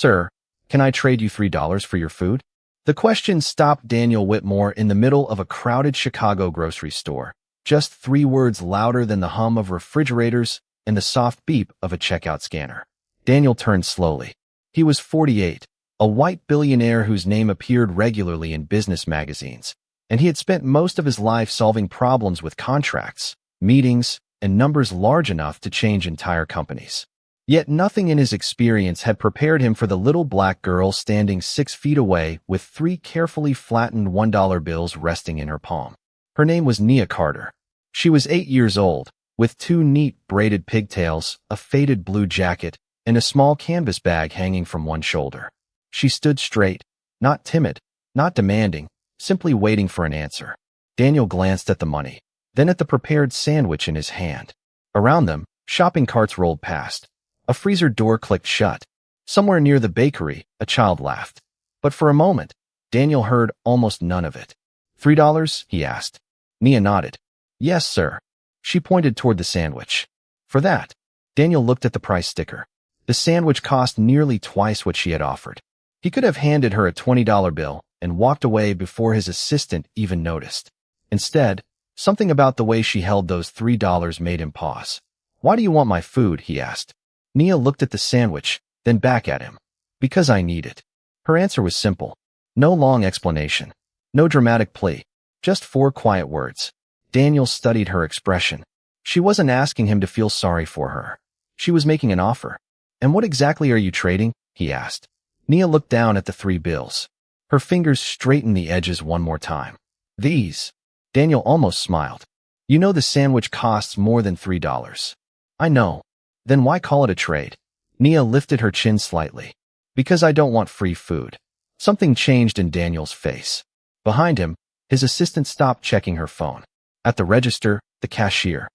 "Sir, can I trade you $3 for your food?" The question stopped Daniel Whitmore in the middle of a crowded Chicago grocery store. Just 3 words louder than the hum of refrigerators and the soft beep of a checkout scanner. Daniel turned slowly. He was 48, a white billionaire whose name appeared regularly in business magazines, and he had spent most of his life solving problems with contracts, meetings, and numbers large enough to change entire companies. Yet nothing in his experience had prepared him for the little black girl standing 6 feet away with 3 carefully flattened $1 bills resting in her palm. Her name was Nia Carter. She was 8 years old, with 2 neat braided pigtails, a faded blue jacket, and a small canvas bag hanging from one shoulder. She stood straight, not timid, not demanding, simply waiting for an answer. Daniel glanced at the money, then at the prepared sandwich in his hand. Around them, shopping carts rolled past. A freezer door clicked shut. Somewhere near the bakery, a child laughed. But for a moment, Daniel heard almost none of it. $3? He asked. Nia nodded. Yes, sir. She pointed toward the sandwich. For that, Daniel looked at the price sticker. The sandwich cost nearly twice what she had offered. He could have handed her a $20 bill and walked away before his assistant even noticed. Instead, something about the way she held those $3 made him pause. Why do you want my food? He asked. Nia looked at the sandwich, then back at him. Because I need it. Her answer was simple. No long explanation. No dramatic plea. Just 4 quiet words. Daniel studied her expression. She wasn't asking him to feel sorry for her. She was making an offer. And what exactly are you trading? He asked. Nia looked down at the 3 bills. Her fingers straightened the edges one more time. These. Daniel almost smiled. You know the sandwich costs more than $3. I know. Then why call it a trade? Nia lifted her chin slightly. Because I don't want free food. Something changed in Daniel's face. Behind him, his assistant stopped checking her phone. At the register, the cashier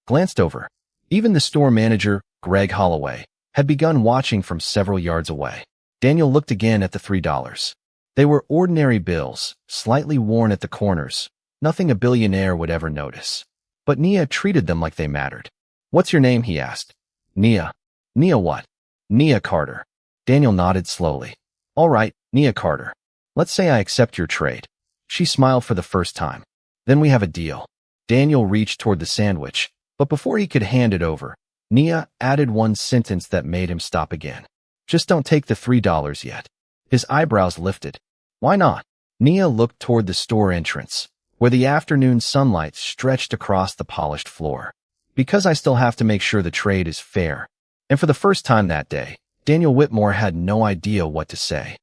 glanced over. Even the store manager, Greg Holloway, had begun watching from several yards away. Daniel looked again at the $3. They were ordinary bills, slightly worn at the corners, nothing a billionaire would ever notice. But Nia treated them like they mattered. What's your name? He asked. Nia. Nia what? Nia Carter. Daniel nodded slowly. All right, Nia Carter. Let's say I accept your trade. She smiled for the first time. Then we have a deal. Daniel reached toward the sandwich, but before he could hand it over, Nia added one sentence that made him stop again. Just don't take the $3 yet. His eyebrows lifted. Why not? Nia looked toward the store entrance, where the afternoon sunlight stretched across the polished floor. Because I still have to make sure the trade is fair. And for the first time that day, Daniel Whitmore had no idea what to say.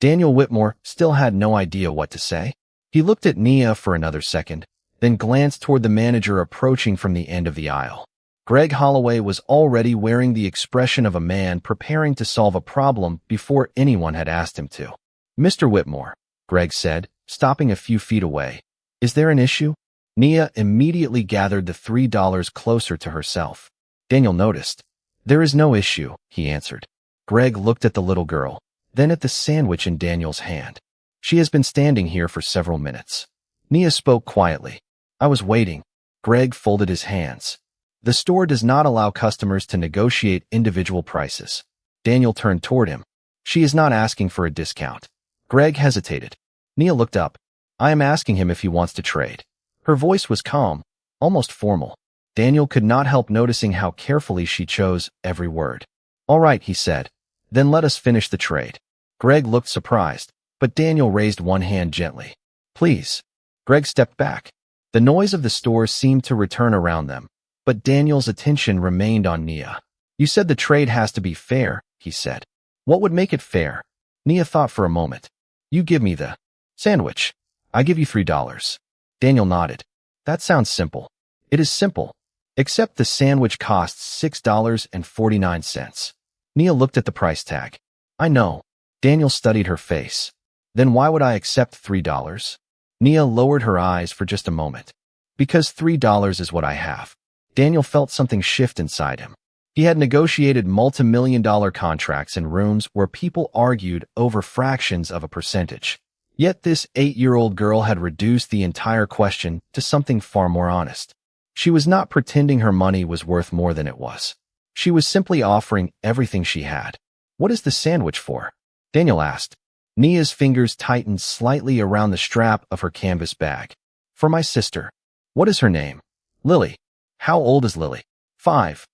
Daniel Whitmore still had no idea what to say. He looked at Nia for another second, then glanced toward the manager approaching from the end of the aisle. Greg Holloway was already wearing the expression of a man preparing to solve a problem before anyone had asked him to. Mr. Whitmore, Greg said, stopping a few feet away. Is there an issue? Nia immediately gathered the $3 closer to herself. Daniel noticed. There is no issue, he answered. Greg looked at the little girl, then at the sandwich in Daniel's hand. She has been standing here for several minutes. Nia spoke quietly. I was waiting. Greg folded his hands. The store does not allow customers to negotiate individual prices. Daniel turned toward him. She is not asking for a discount. Greg hesitated. Nia looked up. I am asking him if he wants to trade. Her voice was calm, almost formal. Daniel could not help noticing how carefully she chose every word. All right, he said. Then let us finish the trade. Greg looked surprised, but Daniel raised one hand gently. Please. Greg stepped back. The noise of the store seemed to return around them, but Daniel's attention remained on Nia. You said the trade has to be fair, he said. What would make it fair? Nia thought for a moment. You give me the sandwich. I give you $3. Daniel nodded. That sounds simple. It is simple. Except the sandwich costs $6.49. Nia looked at the price tag. I know. Daniel studied her face. Then why would I accept $3? Nia lowered her eyes for just a moment. Because $3 is what I have. Daniel felt something shift inside him. He had negotiated multi-million-dollar contracts in rooms where people argued over fractions of a percentage. Yet this 8-year-old girl had reduced the entire question to something far more honest. She was not pretending her money was worth more than it was. She was simply offering everything she had. What is the sandwich for? Daniel asked. Nia's fingers tightened slightly around the strap of her canvas bag. For my sister. What is her name? Lily. How old is Lily? 5.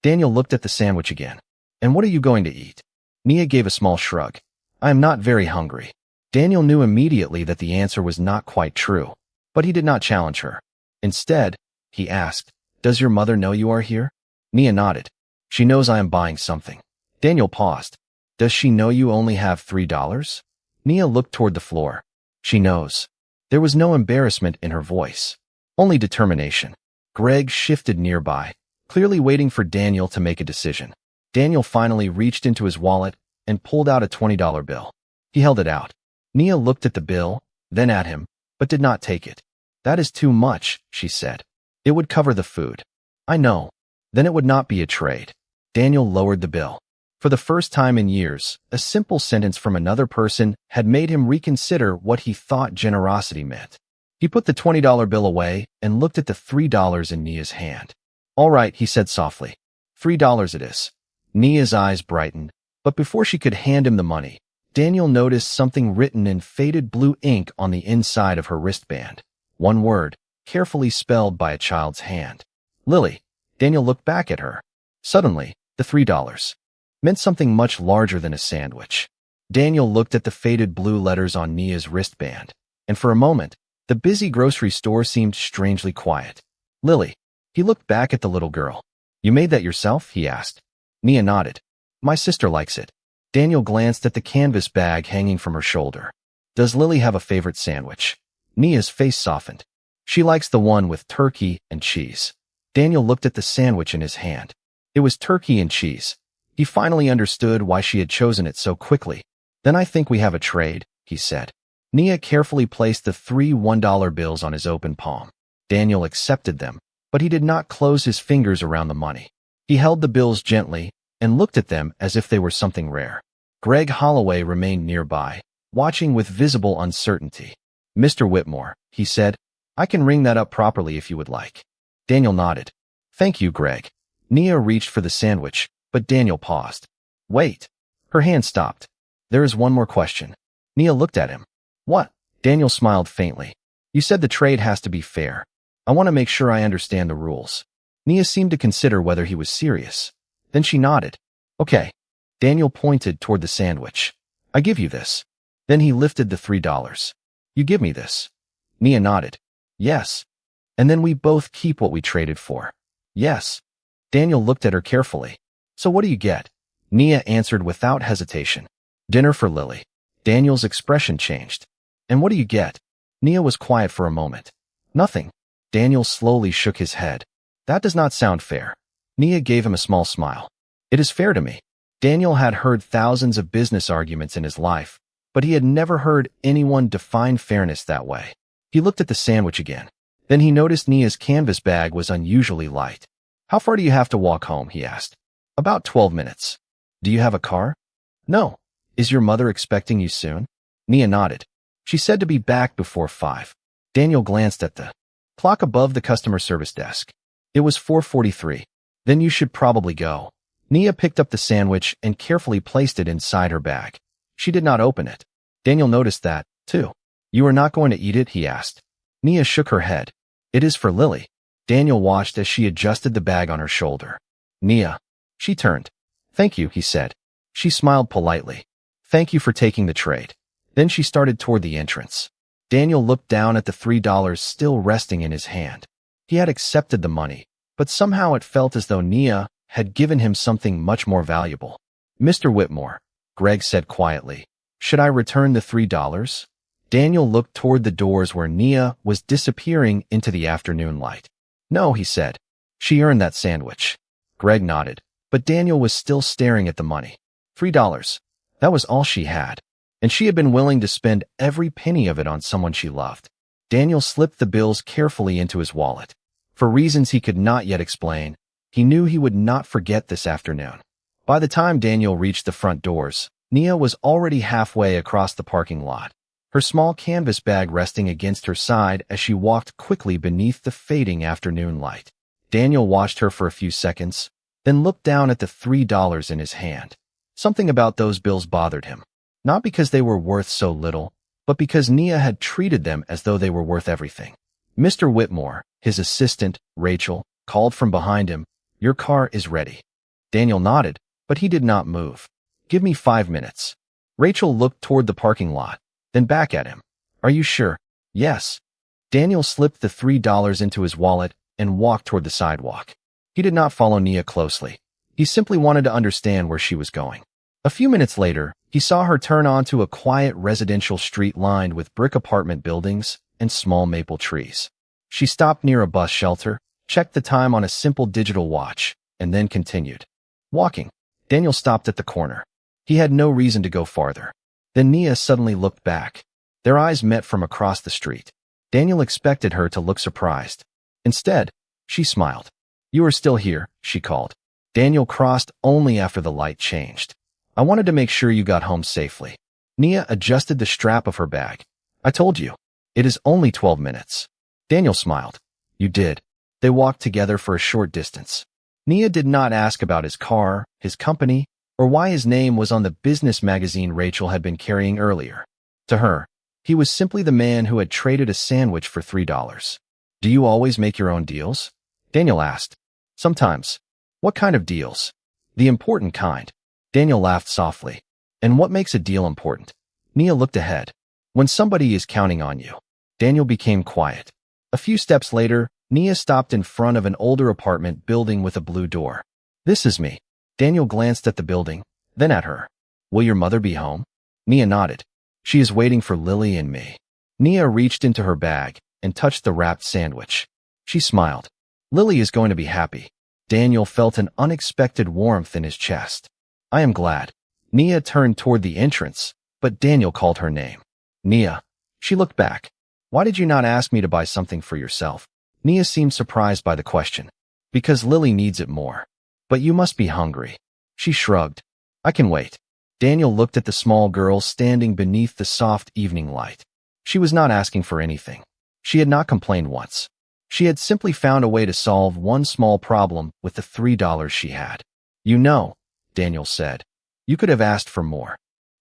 Daniel looked at the sandwich again. And what are you going to eat? Nia gave a small shrug. I am not very hungry. Daniel knew immediately that the answer was not quite true, but he did not challenge her. Instead, he asked, Does your mother know you are here? Nia nodded. She knows I am buying something. Daniel paused. Does she know you only have $3? Nia looked toward the floor. She knows. There was no embarrassment in her voice, only determination. Greg shifted nearby, clearly waiting for Daniel to make a decision. Daniel finally reached into his wallet and pulled out a $20 bill. He held it out. Nia looked at the bill, then at him, but did not take it. That is too much, she said. It would cover the food. I know. Then it would not be a trade. Daniel lowered the bill. For the first time in years, a simple sentence from another person had made him reconsider what he thought generosity meant. He put the $20 bill away and looked at the $3 in Nia's hand. All right, he said softly. $3 it is. Nia's eyes brightened, but before she could hand him the money, Daniel noticed something written in faded blue ink on the inside of her wristband. One word, carefully spelled by a child's hand. Lily. Daniel looked back at her. Suddenly, the $3 meant something much larger than a sandwich. Daniel looked at the faded blue letters on Nia's wristband, and for a moment, the busy grocery store seemed strangely quiet. Lily. He looked back at the little girl. You made that yourself? He asked. Nia nodded. My sister likes it. Daniel glanced at the canvas bag hanging from her shoulder. Does Lily have a favorite sandwich? Nia's face softened. She likes the one with turkey and cheese. Daniel looked at the sandwich in his hand. It was turkey and cheese. He finally understood why she had chosen it so quickly. Then I think we have a trade, he said. Nia carefully placed the 3 $1 bills on his open palm. Daniel accepted them, but he did not close his fingers around the money. He held the bills gently and looked at them as if they were something rare. Greg Holloway remained nearby, watching with visible uncertainty. Mr. Whitmore, he said, I can ring that up properly if you would like. Daniel nodded. Thank you, Greg. Nia reached for the sandwich, but Daniel paused. Wait. Her hand stopped. There is one more question. Nia looked at him. What? Daniel smiled faintly. You said the trade has to be fair. I want to make sure I understand the rules. Nia seemed to consider whether he was serious. Then she nodded. Okay. Daniel pointed toward the sandwich. I give you this. Then he lifted the $3. You give me this. Nia nodded. Yes. And then we both keep what we traded for. Yes. Daniel looked at her carefully. So what do you get? Nia answered without hesitation. Dinner for Lily. Daniel's expression changed. And what do you get? Nia was quiet for a moment. Nothing. Daniel slowly shook his head. That does not sound fair. Nia gave him a small smile. It is fair to me. Daniel had heard thousands of business arguments in his life, but he had never heard anyone define fairness that way. He looked at the sandwich again. Then he noticed Nia's canvas bag was unusually light. How far do you have to walk home? He asked. About 12 minutes. Do you have a car? No. Is your mother expecting you soon? Nia nodded. She said to be back before 5. Daniel glanced at the clock above the customer service desk. It was 4:43. Then you should probably go. Nia picked up the sandwich and carefully placed it inside her bag. She did not open it. Daniel noticed that, too. You are not going to eat it? He asked. Nia shook her head. It is for Lily. Daniel watched as she adjusted the bag on her shoulder. Nia. She turned. Thank you, he said. She smiled politely. Thank you for taking the trade. Then she started toward the entrance. Daniel looked down at the $3 still resting in his hand. He had accepted the money, but somehow it felt as though Nia had given him something much more valuable. Mr. Whitmore, Greg said quietly, should I return the $3? Daniel looked toward the doors where Nia was disappearing into the afternoon light. No, he said. She earned that sandwich. Greg nodded, but Daniel was still staring at the money. $3. That was all she had, and she had been willing to spend every penny of it on someone she loved. Daniel slipped the bills carefully into his wallet. For reasons he could not yet explain, he knew he would not forget this afternoon. By the time Daniel reached the front doors, Nia was already halfway across the parking lot, her small canvas bag resting against her side as she walked quickly beneath the fading afternoon light. Daniel watched her for a few seconds, then looked down at the $3 in his hand. Something about those bills bothered him. Not because they were worth so little, but because Nia had treated them as though they were worth everything. Mr. Whitmore, his assistant, Rachel, called from behind him, "Your car is ready." Daniel nodded, but he did not move. "Give me 5 minutes." Rachel looked toward the parking lot, then back at him. "Are you sure?" "Yes." Daniel slipped the $3 into his wallet and walked toward the sidewalk. He did not follow Nia closely. He simply wanted to understand where she was going. A few minutes later, he saw her turn onto a quiet residential street lined with brick apartment buildings and small maple trees. She stopped near a bus shelter, checked the time on a simple digital watch, and then continued walking. Daniel stopped at the corner. He had no reason to go farther. Then Nia suddenly looked back. Their eyes met from across the street. Daniel expected her to look surprised. Instead, she smiled. "You are still here," she called. Daniel crossed only after the light changed. "I wanted to make sure you got home safely." Nia adjusted the strap of her bag. "I told you. It is only 12 minutes. Daniel smiled. "You did." They walked together for a short distance. Nia did not ask about his car, his company, or why his name was on the business magazine Rachel had been carrying earlier. To her, he was simply the man who had traded a sandwich for $3. "Do you always make your own deals?" Daniel asked. "Sometimes." "What kind of deals?" "The important kind." Daniel laughed softly. "And what makes a deal important?" Nia looked ahead. "When somebody is counting on you." Daniel became quiet. A few steps later, Nia stopped in front of an older apartment building with a blue door. "This is me." Daniel glanced at the building, then at her. "Will your mother be home?" Nia nodded. "She is waiting for Lily and me." Nia reached into her bag and touched the wrapped sandwich. She smiled. "Lily is going to be happy." Daniel felt an unexpected warmth in his chest. "I am glad." Nia turned toward the entrance, but Daniel called her name. "Nia." She looked back. "Why did you not ask me to buy something for yourself?" Nia seemed surprised by the question. "Because Lily needs it more." "But you must be hungry." She shrugged. "I can wait." Daniel looked at the small girl standing beneath the soft evening light. She was not asking for anything. She had not complained once. She had simply found a way to solve one small problem with the $3 she had. "You know," Daniel said, "you could have asked for more."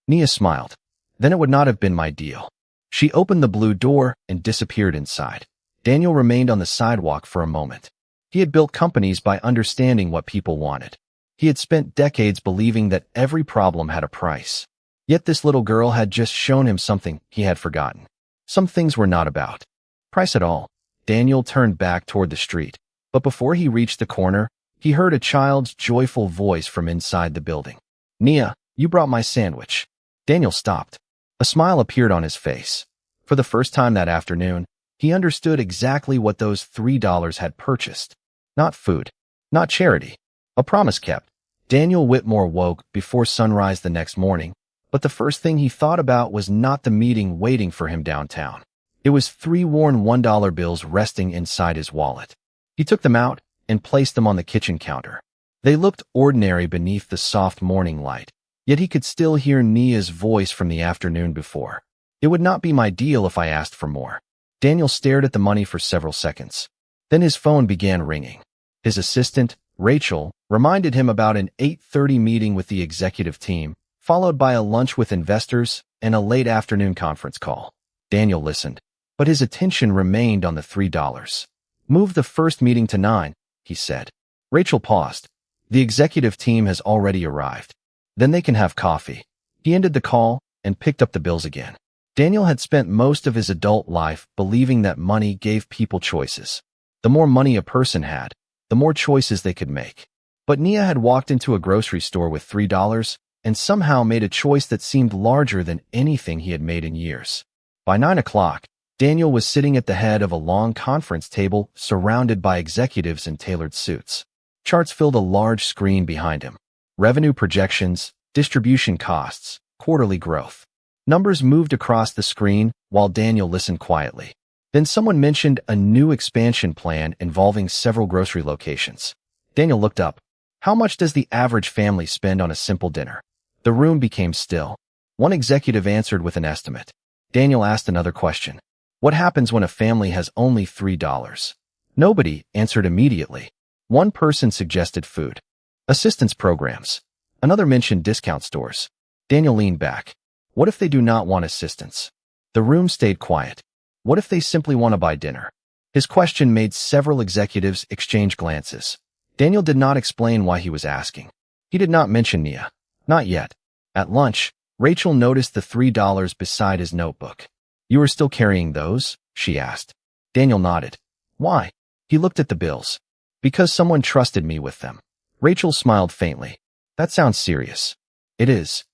Nia smiled. "Then it would not have been my deal." She opened the blue door and disappeared inside. Daniel remained on the sidewalk for a moment. He had built companies by understanding what people wanted. He had spent decades believing that every problem had a price. Yet this little girl had just shown him something he had forgotten. Some things were not about price at all. Daniel turned back toward the street, but before he reached the corner, he heard a child's joyful voice from inside the building. "Nia, you brought my sandwich." Daniel stopped. A smile appeared on his face. For the first time that afternoon, he understood exactly what those $3 had purchased. Not food, not charity, a promise kept. Daniel Whitmore woke before sunrise the next morning, but the first thing he thought about was not the meeting waiting for him downtown. It was 3 worn $1 bills resting inside his wallet. He took them out and placed them on the kitchen counter. They looked ordinary beneath the soft morning light, yet he could still hear Nia's voice from the afternoon before. "It would not be my deal if I asked for more." Daniel stared at the money for several seconds. Then his phone began ringing. His assistant, Rachel, reminded him about an 8:30 meeting with the executive team, followed by a lunch with investors and a late afternoon conference call. Daniel listened, but his attention remained on the $3. "Move the first meeting to 9, he said. Rachel paused. "The executive team has already arrived. Then they can have coffee." He ended the call and picked up the bills again. Daniel had spent most of his adult life believing that money gave people choices. The more money a person had, the more choices they could make. But Nia had walked into a grocery store with $3 and somehow made a choice that seemed larger than anything he had made in years. By 9 o'clock, Daniel was sitting at the head of a long conference table surrounded by executives in tailored suits. Charts filled a large screen behind him. Revenue projections, distribution costs, quarterly growth. Numbers moved across the screen while Daniel listened quietly. Then someone mentioned a new expansion plan involving several grocery locations. Daniel looked up. "How much does the average family spend on a simple dinner?" The room became still. One executive answered with an estimate. Daniel asked another question. "What happens when a family has only $3?" Nobody answered immediately. One person suggested food assistance programs. Another mentioned discount stores. Daniel leaned back. What if they do not want assistance? The room stayed quiet. What if they simply want to buy dinner? His question made several executives exchange glances. Daniel did not explain why he was asking. He did not mention Nia. Not yet. At lunch, Rachel noticed the $3 beside his notebook. You are still carrying those? She asked. Daniel nodded. Why? He looked at the bills. Because someone trusted me with them. Rachel smiled faintly. That sounds serious. It is.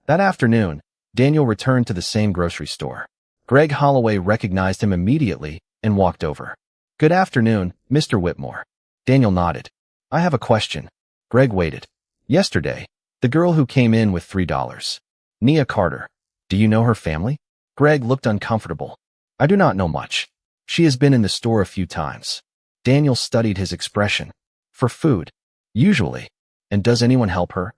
That afternoon, Daniel returned to the same grocery store. Greg Holloway recognized him immediately and walked over. Good afternoon, Mr. Whitmore. Daniel nodded. I have a question. Greg waited. Yesterday, the girl who came in with $3. Nia Carter. Do you know her family? Greg looked uncomfortable. I do not know much. She has been in the store a few times. Daniel studied his expression. For food. Usually. And does anyone help her?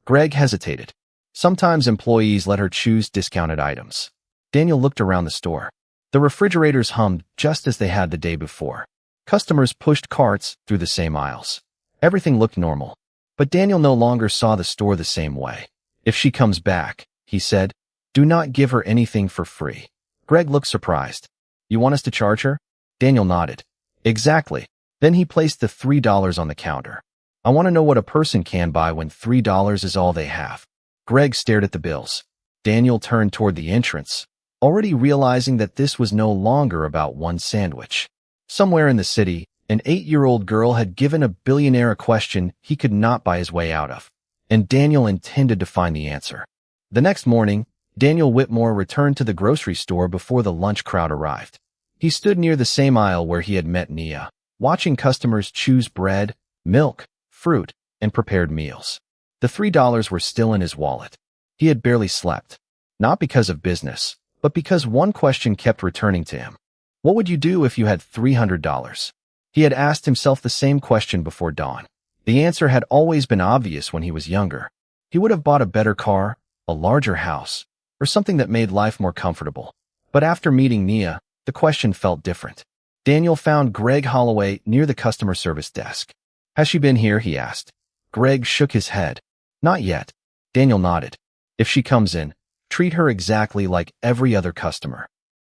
Greg hesitated. Sometimes employees let her choose discounted items. Daniel looked around the store. The refrigerators hummed just as they had the day before. Customers pushed carts through the same aisles. Everything looked normal. But Daniel no longer saw the store the same way. If she comes back, he said, do not give her anything for free. Greg looked surprised. You want us to charge her? Daniel nodded. Exactly. Then he placed the $3 on the counter. I want to know what a person can buy when $3 is all they have. Greg stared at the bills. Daniel turned toward the entrance, already realizing that this was no longer about one sandwich. Somewhere in the city, an 8-year-old girl had given a billionaire a question he could not buy his way out of, and Daniel intended to find the answer. The next morning, Daniel Whitmore returned to the grocery store before the lunch crowd arrived. He stood near the same aisle where he had met Nia, watching customers choose bread, milk, fruit, and prepared meals. The $3 were still in his wallet. He had barely slept, not because of business, but because one question kept returning to him. What would you do if you had $300? He had asked himself the same question before dawn. The answer had always been obvious when he was younger. He would have bought a better car, a larger house, or something that made life more comfortable. But after meeting Nia, the question felt different. Daniel found Greg Holloway near the customer service desk. Has she been here? He asked. Greg shook his head. Not yet. Daniel nodded. If she comes in, treat her exactly like every other customer.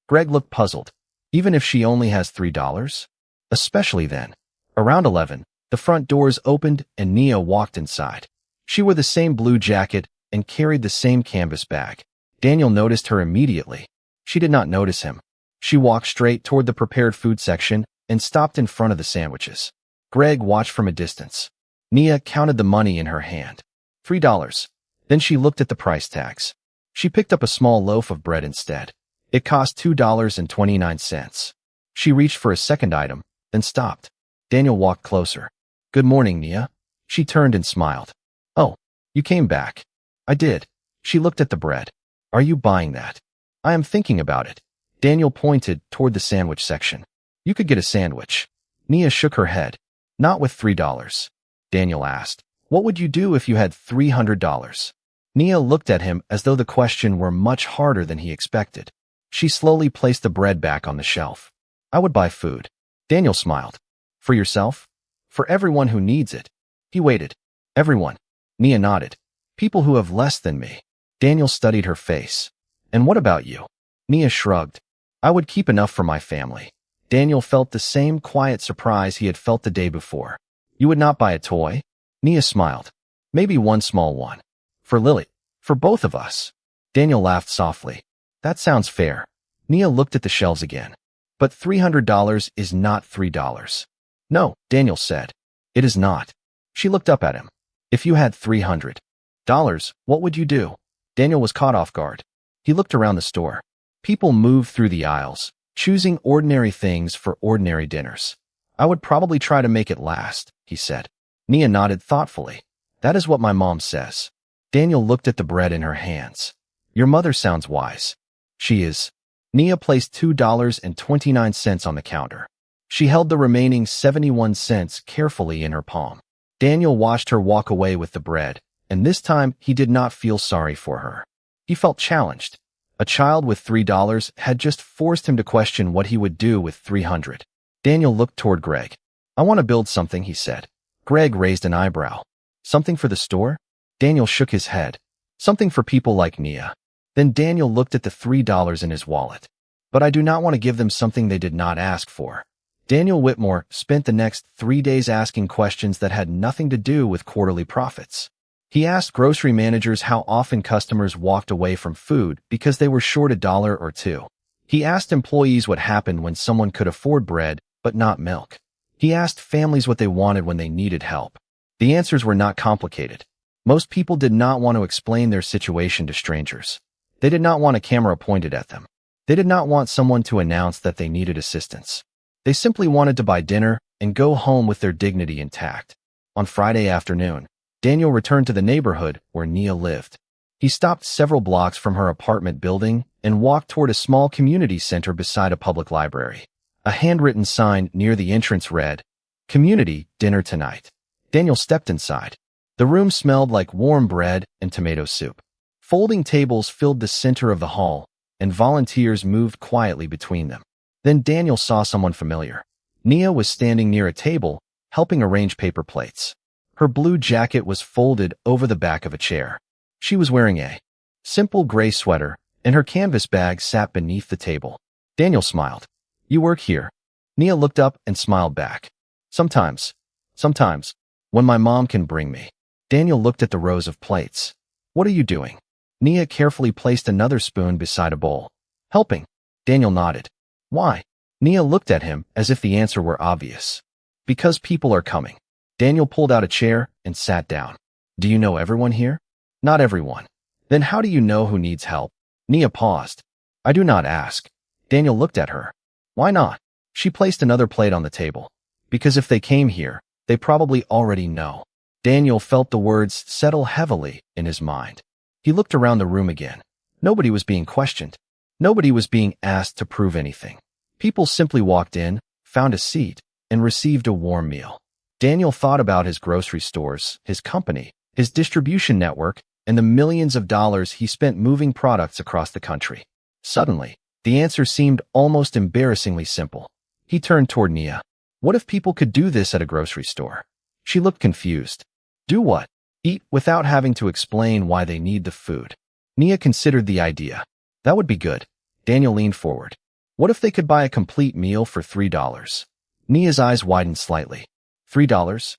Greg looked puzzled. Even if she only has $3? Especially then. Around 11, the front doors opened and Nia walked inside. She wore the same blue jacket and carried the same canvas bag. Daniel noticed her immediately. She did not notice him. She walked straight toward the prepared food section and stopped in front of the sandwiches. Greg watched from a distance. Nia counted the money in her hand. $3. Then she looked at the price tags. She picked up a small loaf of bread instead. It cost $2.29. She reached for a second item, then stopped. Daniel walked closer. Good morning, Nia. She turned and smiled. Oh, you came back. I did. She looked at the bread. Are you buying that? I am thinking about it. Daniel pointed toward the sandwich section. You could get a sandwich. Nia shook her head. Not with $3. Daniel asked, what would you do if you had $300? Nia looked at him as though the question were much harder than he expected. She slowly placed the bread back on the shelf. I would buy food. Daniel smiled. For yourself? For everyone who needs it. He waited. Everyone. Nia nodded. People who have less than me. Daniel studied her face. And what about you? Nia shrugged. I would keep enough for my family. Daniel felt the same quiet surprise he had felt the day before. You would not buy a toy? Nia smiled. Maybe one small one. For Lily. For both of us. Daniel laughed softly. That sounds fair. Nia looked at the shelves again. But $300 is not $3. No, Daniel said. It is not. She looked up at him. If you had $300, what would you do? Daniel was caught off guard. He looked around the store. People moved through the aisles, choosing ordinary things for ordinary dinners. I would probably try to make it last, he said. Nia nodded thoughtfully. That is what my mom says. Daniel looked at the bread in her hands. Your mother sounds wise. She is. Nia placed $2.29 on the counter. She held the remaining 71 cents carefully in her palm. Daniel watched her walk away with the bread, and this time he did not feel sorry for her. He felt challenged. A child with $3 had just forced him to question what he would do with $300. Daniel looked toward Greg. I want to build something, he said. Greg raised an eyebrow. Something for the store? Daniel shook his head. Something for people like Nia. Then Daniel looked at the $3 in his wallet. But I do not want to give them something they did not ask for. Daniel Whitmore spent the next 3 days asking questions that had nothing to do with quarterly profits. He asked grocery managers how often customers walked away from food because they were short $1 or $2. He asked employees what happened when someone could afford bread but not milk. He asked families what they wanted when they needed help. The answers were not complicated. Most people did not want to explain their situation to strangers. They did not want a camera pointed at them. They did not want someone to announce that they needed assistance. They simply wanted to buy dinner and go home with their dignity intact. On Friday afternoon, Daniel returned to the neighborhood where Nia lived. He stopped several blocks from her apartment building and walked toward a small community center beside a public library. A handwritten sign near the entrance read, "Community Dinner Tonight." Daniel stepped inside. The room smelled like warm bread and tomato soup. Folding tables filled the center of the hall, and volunteers moved quietly between them. Then Daniel saw someone familiar. Nia was standing near a table, helping arrange paper plates. Her blue jacket was folded over the back of a chair. She was wearing a simple gray sweater, and her canvas bag sat beneath the table. Daniel smiled. "You work here?" Nia looked up and smiled back. Sometimes, when my mom can bring me." Daniel looked at the rows of plates. "What are you doing?" Nia carefully placed another spoon beside a bowl. "Helping." Daniel nodded. "Why?" Nia looked at him as if the answer were obvious. "Because people are coming." Daniel pulled out a chair and sat down. "Do you know everyone here?" "Not everyone." "Then how do you know who needs help?" Nia paused. "I do not ask." Daniel looked at her. "Why not?" She placed another plate on the table. "Because if they came here, they probably already know." Daniel felt the words settle heavily in his mind. He looked around the room again. Nobody was being questioned. Nobody was being asked to prove anything. People simply walked in, found a seat, and received a warm meal. Daniel thought about his grocery stores, his company, his distribution network, and the millions of dollars he spent moving products across the country. Suddenly, the answer seemed almost embarrassingly simple. He turned toward Nia. What if people could do this at a grocery store? She looked confused. Do what? Eat without having to explain why they need the food. Nia considered the idea. That would be good. Daniel leaned forward. What if they could buy a complete meal for $3? Nia's eyes widened slightly. $3?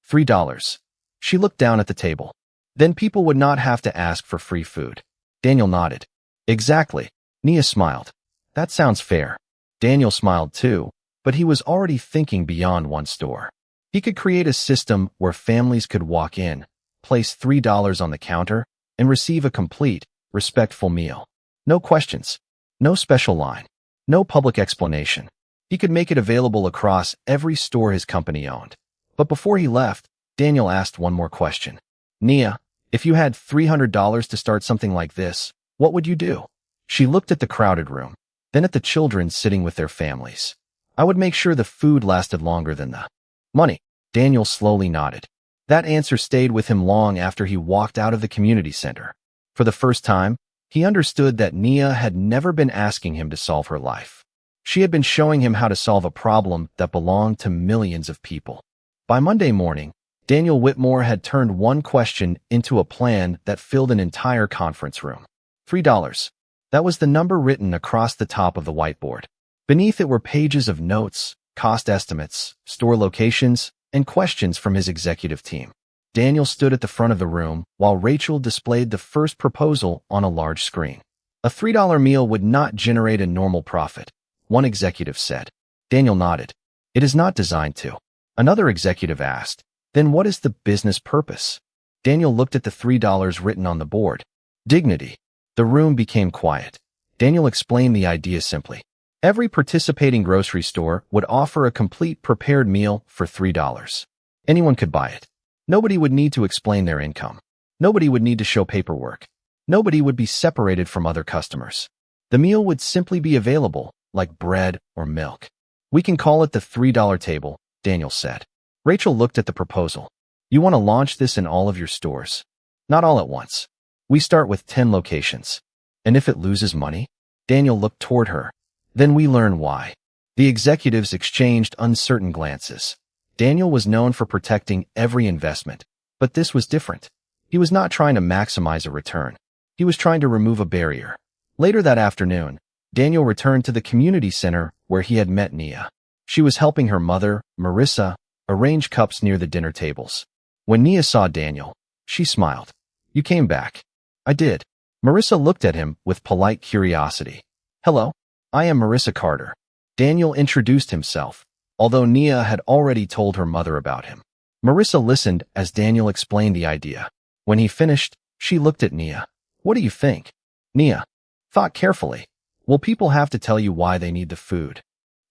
$3. She looked down at the table. Then people would not have to ask for free food. Daniel nodded. Exactly. Nia smiled. That sounds fair. Daniel smiled too, but he was already thinking beyond one store. He could create a system where families could walk in, place $3 on the counter, and receive a complete, respectful meal. No questions. No special line. No public explanation. He could make it available across every store his company owned. But before he left, Daniel asked one more question. Nia, if you had $300 to start something like this, what would you do? She looked at the crowded room, then at the children sitting with their families. I would make sure the food lasted longer than the money. Daniel slowly nodded. That answer stayed with him long after he walked out of the community center. For the first time, he understood that Nia had never been asking him to solve her life. She had been showing him how to solve a problem that belonged to millions of people. By Monday morning, Daniel Whitmore had turned one question into a plan that filled an entire conference room. $3. That was the number written across the top of the whiteboard. Beneath it were pages of notes, cost estimates, store locations, and questions from his executive team. Daniel stood at the front of the room while Rachel displayed the first proposal on a large screen. A $3 meal would not generate a normal profit, one executive said. Daniel nodded. It is not designed to. Another executive asked, then what is the business purpose? Daniel looked at the $3 written on the board. Dignity. The room became quiet. Daniel explained the idea simply. Every participating grocery store would offer a complete prepared meal for $3. Anyone could buy it. Nobody would need to explain their income. Nobody would need to show paperwork. Nobody would be separated from other customers. The meal would simply be available, like bread or milk. We can call it the $3 table, Daniel said. Rachel looked at the proposal. You want to launch this in all of your stores? Not all at once. We start with 10 locations. And if it loses money? Daniel looked toward her. Then we learn why. The executives exchanged uncertain glances. Daniel was known for protecting every investment, but this was different. He was not trying to maximize a return. He was trying to remove a barrier. Later that afternoon, Daniel returned to the community center where he had met Nia. She was helping her mother, Marissa, arrange cups near the dinner tables. When Nia saw Daniel, she smiled. "You came back." "I did." Marissa looked at him with polite curiosity. "Hello, I am Marissa Carter." Daniel introduced himself, although Nia had already told her mother about him. Marissa listened as Daniel explained the idea. When he finished, she looked at Nia. "What do you think?" Nia thought carefully. "Will people have to tell you why they need the food?"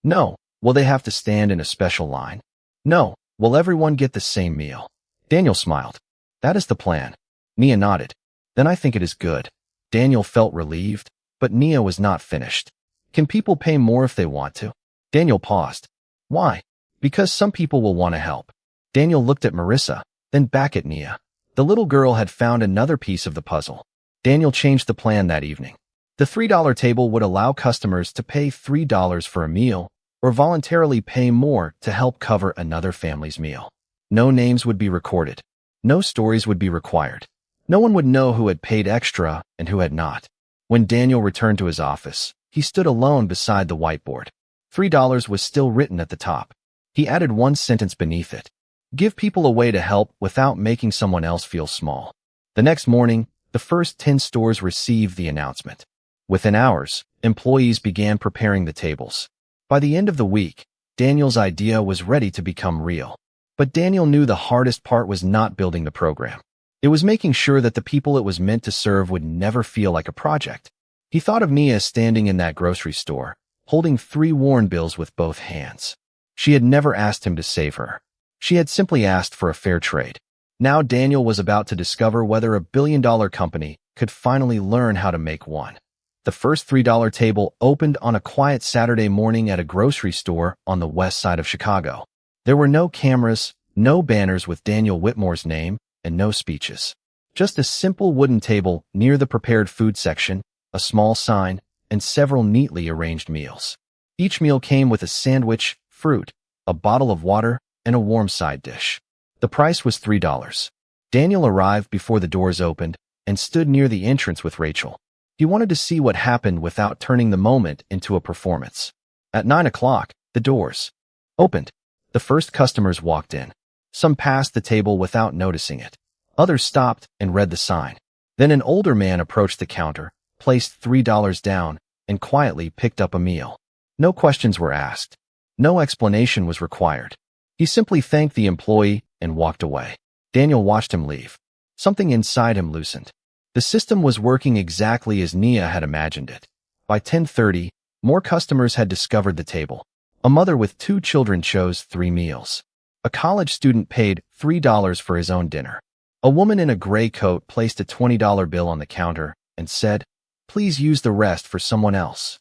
"No." "Will they have to stand in a special line?" "No." "Will everyone get the same meal?" Daniel smiled. "That is the plan." Nia nodded. "Then I think it is good." Daniel felt relieved, but Nia was not finished. "Can people pay more if they want to?" Daniel paused. "Why?" "Because some people will want to help." Daniel looked at Marissa, then back at Nia. The little girl had found another piece of the puzzle. Daniel changed the plan that evening. The $3 table would allow customers to pay $3 for a meal or voluntarily pay more to help cover another family's meal. No names would be recorded. No stories would be required. No one would know who had paid extra and who had not. When Daniel returned to his office, he stood alone beside the whiteboard. $3 was still written at the top. He added one sentence beneath it. "Give people a way to help without making someone else feel small." The next morning, the first 10 stores received the announcement. Within hours, employees began preparing the tables. By the end of the week, Daniel's idea was ready to become real. But Daniel knew the hardest part was not building the program. It was making sure that the people it was meant to serve would never feel like a project. He thought of Nia standing in that grocery store, holding 3 worn bills with both hands. She had never asked him to save her. She had simply asked for a fair trade. Now Daniel was about to discover whether a billion-dollar company could finally learn how to make one. The first $3 table opened on a quiet Saturday morning at a grocery store on the west side of Chicago. There were no cameras, no banners with Daniel Whitmore's name, and no speeches. Just a simple wooden table near the prepared food section, a small sign, and several neatly arranged meals. Each meal came with a sandwich, fruit, a bottle of water, and a warm side dish. The price was $3. Daniel arrived before the doors opened and stood near the entrance with Rachel. He wanted to see what happened without turning the moment into a performance. At 9 o'clock, the doors opened. The first customers walked in. Some passed the table without noticing it. Others stopped and read the sign. Then an older man approached the counter, placed $3 down, and quietly picked up a meal. No questions were asked. No explanation was required. He simply thanked the employee and walked away. Daniel watched him leave. Something inside him loosened. The system was working exactly as Nia had imagined it. By 10:30, more customers had discovered the table. A mother with 2 children chose 3 meals. A college student paid $3 for his own dinner. A woman in a gray coat placed a $20 bill on the counter and said, "Please use the rest for someone else."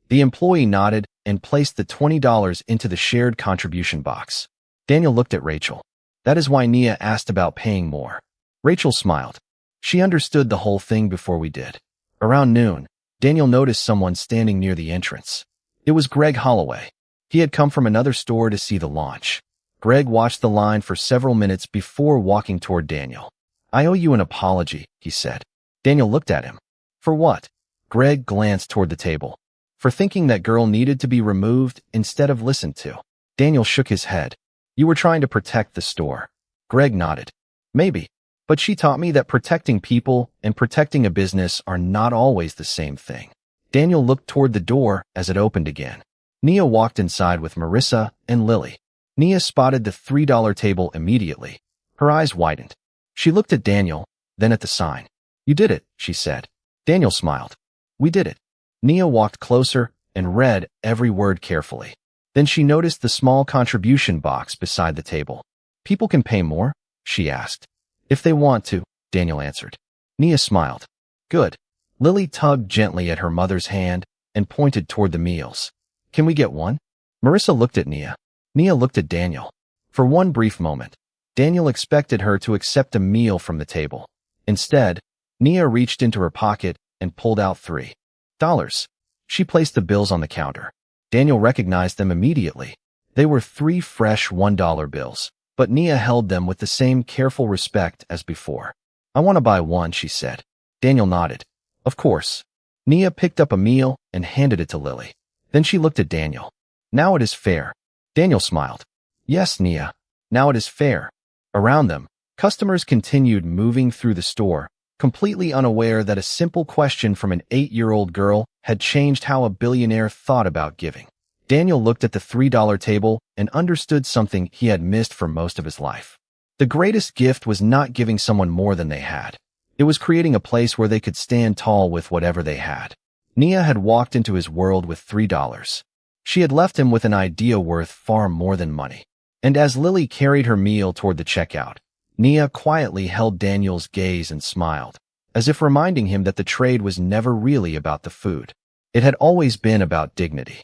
The employee nodded and placed the $20 into the shared contribution box. Daniel looked at Rachel. That is why Nia asked about paying more. Rachel smiled. She understood the whole thing before we did. Around noon, Daniel noticed someone standing near the entrance. It was Greg Holloway. He had come from another store to see the launch. Greg watched the line for several minutes before walking toward Daniel. "I owe you an apology," he said. Daniel looked at him. "For what?" Greg glanced toward the table. "For thinking that girl needed to be removed instead of listened to." Daniel shook his head. "You were trying to protect the store." Greg nodded. "Maybe. But she taught me that protecting people and protecting a business are not always the same thing." Daniel looked toward the door as it opened again. Nia walked inside with Marissa and Lily. Nia spotted the $3 table immediately. Her eyes widened. She looked at Daniel, then at the sign. "You did it," she said. Daniel smiled. "We did it." Nia walked closer and read every word carefully. Then she noticed the small contribution box beside the table. "People can pay more?" she asked. "If they want to," Daniel answered. Nia smiled. "Good." Lily tugged gently at her mother's hand and pointed toward the meals. "Can we get one?" Marissa looked at Nia. Nia looked at Daniel. For one brief moment, Daniel expected her to accept a meal from the table. Instead, Nia reached into her pocket and pulled out $3. She placed the bills on the counter. Daniel recognized them immediately. They were 3 fresh $1 bills, but Nia held them with the same careful respect as before. "I want to buy one," she said. Daniel nodded. "Of course." Nia picked up a meal and handed it to Lily. Then she looked at Daniel. "Now it is fair." Daniel smiled. "Yes, Nia. Now it is fair." Around them, customers continued moving through the store, completely unaware that a simple question from an 8-year-old girl had changed how a billionaire thought about giving. Daniel looked at the $3 table and understood something he had missed for most of his life. The greatest gift was not giving someone more than they had. It was creating a place where they could stand tall with whatever they had. Nia had walked into his world with $3. She had left him with an idea worth far more than money. And as Lily carried her meal toward the checkout, Nia quietly held Daniel's gaze and smiled, as if reminding him that the trade was never really about the food. It had always been about dignity.